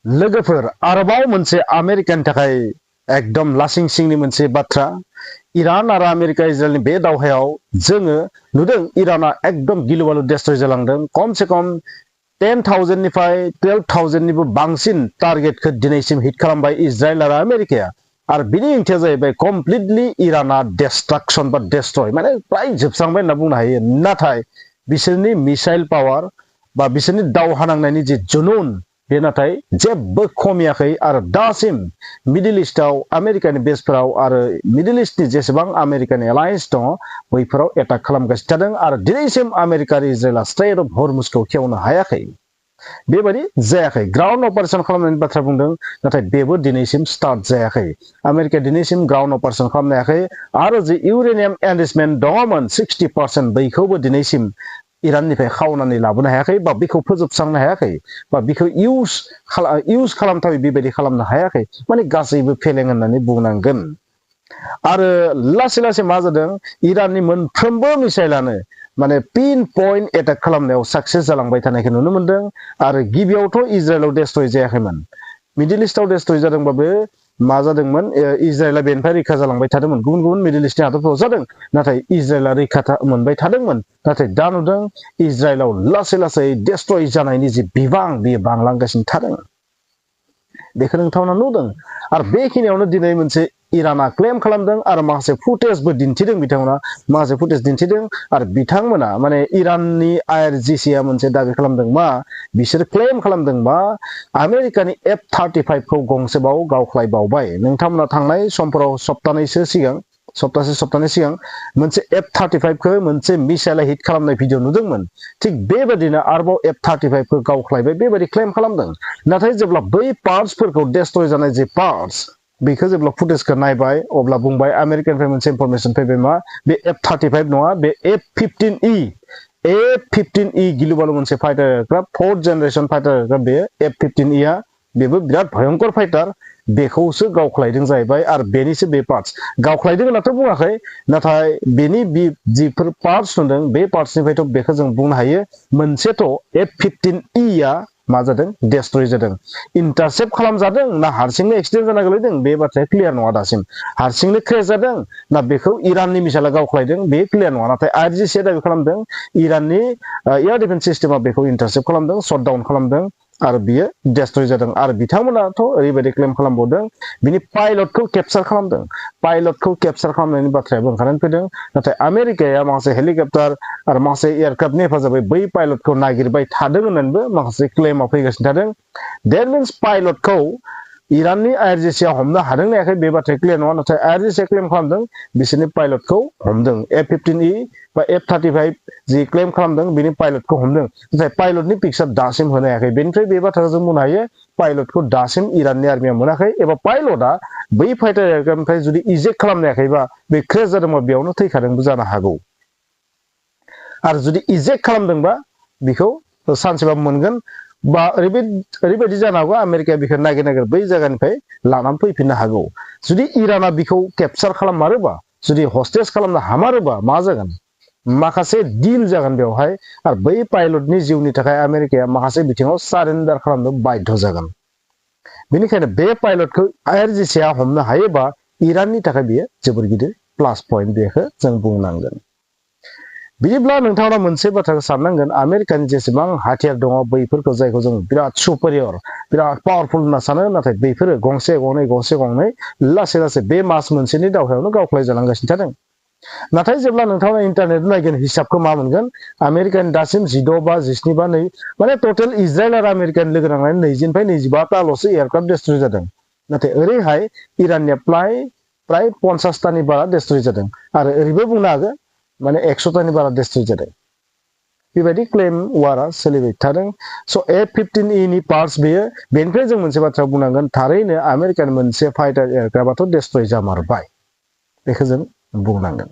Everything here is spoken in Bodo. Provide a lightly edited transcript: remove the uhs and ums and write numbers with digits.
लोगोफोर आरोबाव मोनसे आमेरिकानि थाखाय एकदम लासिं सिंनि मोनसे बाथ्रा इरान आरो आमेरिका इजराइलनि बे दावहायाव जोङो नुदों इराना एकदम गिलु बालु डेस्ट्रय जालांदों खमसे खम 10,000 निफ्राय 12,000 निबो बांसिन टारगेटखौ दिनैसिम हिट खालामबाय इजराइल आरो आमेरिकाया आरो बिनि ओंथिया जाहैबाय कमप्लिटलि इराना डिस्ट्राक्शन बा डेस्ट्रय माने प्राय जोबस्रांबाय होनना बुंनो हायो नाथाय बिसोरनि मिसाइल पावार बा बिसोरनि दावहा नांनायनि जे जुनुन बे नाथाय जेबो खमियाखै आरो दासिम मिडल इस्टआव आमेरिकानि बेसफोराव आरो मिडल इस्टनि जेसेबां आमेरिकानि एलायन्स दङ बैफोराव एटाक खालामगासिनो थादों आरो दिनैसिम आमेरिका आरो इजराइलआ स्ट्रेट अफ हर्मुजखौ खेवनो हायाखै बेबायदि जायाखै ग्राउन्ड अपारेशन खालामनायनि बाथ्रा बुंदों नाथाय बेबो दिनैसिम स्टार्ट जायाखै आमेरिका दिनैसिम ग्राउन्ड अपारेशन खालामनो हायाखै आरो जे इउरेनियाम एनरिचमेन्ट दङमोन 60% बैखौबो दिनैसिम इराननिफ्राय खावनानै लाबोनो हायाखै बा बेखौ फोजोबस्रांनो हायाखै बा बेखौ इउज खालामथावै बेबायदि खालामनो हायाखै माने गासैबो फेलें होननानै बुंनांगोन आरो लासै लासै मा जादों इराननि मोनफ्रोमबो मिसाइलानो माने पिन पइन्ट एटाक खालामनायाव साक्सेस जालांबाय थानायखौ नुनो मोनदों आरो गिबियावथ' इजराइलाव डेस्ट्रय जायाखैमोन मिडल इस्टआव डेस्ट्रय जादोंबाबो मा जादोंमोन इजराइला बेनिफ्राय रैखा जालांबाय थादोंमोन गुबुन गुबुन मिडल इस्टनि हादरफोराव जादों नाथाय इजराइला रैखा मोनबाय थादोंमोन नाथाय दा नुदों इजराइलाव लासै लासै डेस्ट्रय जानायनि जे बिबां बेयो बांलांगासिनो थादों बेखौ नोंथांमोना नुदों आरो बेखिनियावनो दिनै मोनसे इराना क्लेम खालामदों आरो माखासे फुटेजबो दिन्थिदों बिथांमोना माखासे फुटेज दिन्थिदों आरो बिथांमोना माने इराननि आइआरजिसिआ मोनसे दाबि खालामदों मा बिसोर क्लेम खालामदों मा आमेरिकानि F-35 खौ गंसेबाव गावख्लायबावबाय नोंथांमोना थांनाय समफोराव सप्तासे सिगां मोनसे F-35 खौ मोनसे मिसाइला हिट खालामनाय भिडिअ नुदोंमोन थिग बेबायदिनो आरोबाव F-35 खौ गावख्लायबाय बेबायदि क्लेम खालामदों नाथाय जेब्ला बै पार्ट्सफोरखौ डेस्ट्रय जानाय जे पार्ट्स बेखौ जेब्ला फुटेजखौ नायबाय अब्ला बुंबाय आमेरिकानिफ्राय मोनसे इनफरमेशन फैबाय मा बे F-35 नङा बे F-15E गिलु बालु मोनसे फाइटार एयारक्राफ्ट 4th जेनेरेशन फाइटार एयारक्राफ्ट बे F-15E आ बेबो बिराद भयंकर फाइटार बेखौसो गावख्लायदों जाहैबाय आरो बेनिसो बे पार्ट्स गावख्लायदों होननाथ' बुङाखै नाथाय बेनि जिफोर पार्ट्स नुदों बे पार्ट्सनिफ्रायथ' बेखौ जों बुंनो हायो मोनसेथ' F-15E आ मा जादों डेस्ट्रय जादों इन्टारसेप्ट खालामजादों ना हारसिंनो एक्सिडेन्ट जाना गोलैदों बे बाथ्राया क्लियार नङा दासिम हारसिंनो क्रेश जादों ना बेखौ इराननि मिसाइला गावख्लायदों बे क्लियार नङा नाथाय आइआरजिसिआ दाबि खालामदों इराननि एयार डिफेन्स सिस्टेमा बेखौ इन्टारसेप्ट खालामदों शटडाउन खालामदों आरो बियो डेस्ट्रय जादों आरो बिथांमोनाथ' ओरैबायदि क्लेम खालामबावदों बिनि पाइलटखौ केपचार खालामदों पाइलटखौ केपचार खालामनायनि बाथ्रायाबो ओंखारनानै फैदों नाथाय आमेरिकाया माखासे हेलिकप्टार आरो माखासे एयारक्राफ्टनि हेफाजाबै बै पाइलटखौ नागिरबाय थादों होननानैबो माखासे क्लेमाव फैगासिनो थादों देट मिन्स पाइलटखौ इराननि आइआरजिसिआ हमनो हादों ना हायाखै बे बाथ्राया क्लियार नङा नाथाय आइआरजिसिआ क्लेम खालामदों बिसोरनि पाइलटखौ हमदों F-15E बा F-35 जि क्लेम खालामदों बिनि पाइलटखौ हमदों नाथाय पाइलटनि पिक्चार दासिम होनो हायाखै बेनिफ्राय बे बाथ्राखौ जों बुंनो हायो पाइलटखौ दासिम इराननि आर्मिया मोनाखै एबा पाइलटआ बै फाइटार एयारक्राफ्टनिफ्राय जुदि इजेक्ट खालामनो हायाखैबा बे क्रेश जादोंबा बेयावनो थैखादोंबो जानो हागौ आरो जुदि इजेक्ट खालामदोंबा बेखौ सानसेबा मोनगोन बा ओरैबायदि जानो हागौ आमेरिकाया बेखौ नागिर बै जायगानिफ्राय लानानै फैफिननो हागौ जुदि इराना बेखौ केपचार खालाममारोबा जुदि हस्टेज खालामनो हामारोबा मा जागोन माखासे डिल जागोन बेवहाय आरो बै पाइलटनि जिउनि थाखाय आमेरिकाया माखासे बिथिङाव सारेन्डार खालामनो बाध्य जागोन बेनिखायनो बे पाइलटखौ आइआरजिसिआ हमनो हायोबा इराननि थाखाय बेयो जोबोर गिदिर प्लास पइन्ट बेखौ जों बुंनांगोन बिदिब्ला नोंथाङा मोनसे बाथ्राखौ साननांगोन आमेरिकानि जेसेबां हाथियार दङ बैफोरखौ जायखौ जों बिराद सुपेरियर बिराद पावारफुल होनना सानो नाथाय बैफोरो गंसे गंनै लासै लासै बे मास मोनसेनि दावहायावनो गावख्लाय जालांगासिनो थादों नाथाय जेब्ला नोंथाङा इन्टारनेट नायगोन हिसाबखौ मा मोनगोन आमेरिकानि दासिम 16 बा 17 बा 2 माने टोटेल इजराइल आरो आमेरिकानि लोगो नांनानै 20 निफ्राय 25ताल'सो एयारक्राफ्ट डेस्ट्रय जादों नाथाय ओरैहाय इराननिया प्राय 50तानि बारा डेस्ट्रय जादों आरो ओरैबो बुंनो हागोन माने 100तानि बारा डेस्ट्रय जादों बेबायदि क्लेम वारा सोलिबाय थादों स' F-15E नि पार्ट्स बेयो बेनिफ्राय जों मोनसे बाथ्रा बुंनांगोन थारैनो आमेरिकानि मोनसे फाइटार एयारक्राफ्टआथ' डेस्ट्रय जामारबाय बेखौ जों बुंनांगोन